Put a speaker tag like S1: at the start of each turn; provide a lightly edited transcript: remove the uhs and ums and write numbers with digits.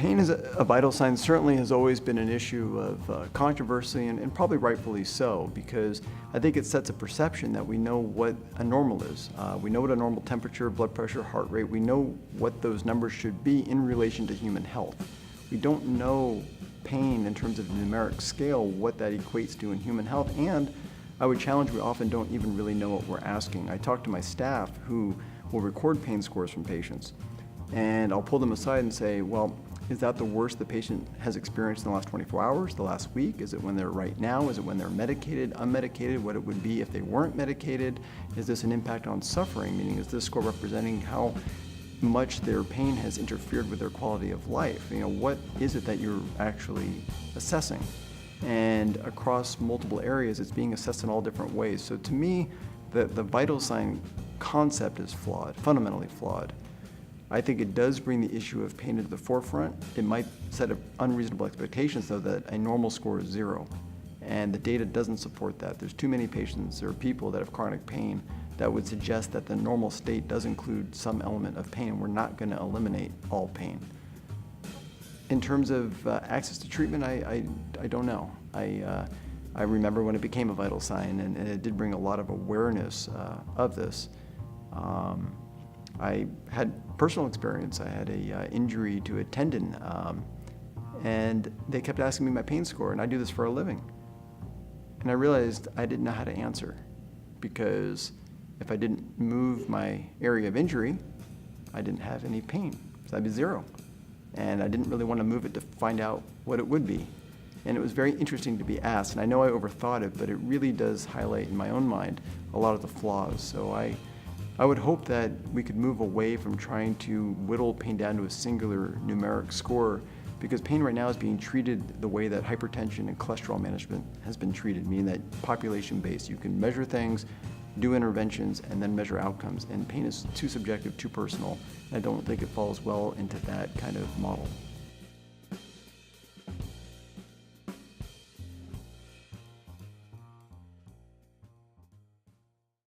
S1: Pain is a vital sign. Certainly has always been an issue of controversy, and probably rightfully so, because I think it sets a perception that we know what a normal is. We know what a normal temperature, blood pressure, heart rate, we know what those numbers should be in relation to human health. We don't know pain in terms of numeric scale, what that equates to in human health, and I would challenge we often don't even really know what we're asking. I talk to my staff who will record pain scores from patients, and I'll pull them aside and say, well, is that the worst the patient has experienced in the last 24 hours, the last week? Is it when they're right now? Is it when they're medicated, unmedicated, what it would be if they weren't medicated? Is this an impact on suffering? Meaning, is this score representing how much their pain has interfered with their quality of life? You know, what is it that you're actually assessing? And across multiple areas, it's being assessed in all different ways. So to me, the vital sign concept is flawed, fundamentally flawed. I think it does bring the issue of pain into the forefront. It might set up unreasonable expectations, though, that a normal score is 0. And the data doesn't support that. There's too many patients or people that have chronic pain that would suggest that the normal state does include some element of pain. We're not going to eliminate all pain. In terms of access to treatment, I don't know. I remember when it became a vital sign, and it did bring a lot of awareness of this. I had personal experience. I had a injury to a tendon, and they kept asking me my pain score, and I do this for a living. And I realized I didn't know how to answer, because if I didn't move my area of injury, I didn't have any pain, so that'd be 0. And I didn't really want to move it to find out what it would be. And it was very interesting to be asked, and I know I overthought it, but it really does highlight in my own mind a lot of the flaws. So I would hope that we could move away from trying to whittle pain down to a singular numeric score, because pain right now is being treated the way that hypertension and cholesterol management has been treated, meaning that population-based. You can measure things, do interventions, and then measure outcomes, and pain is too subjective, too personal, and I don't think it falls well into that kind of model.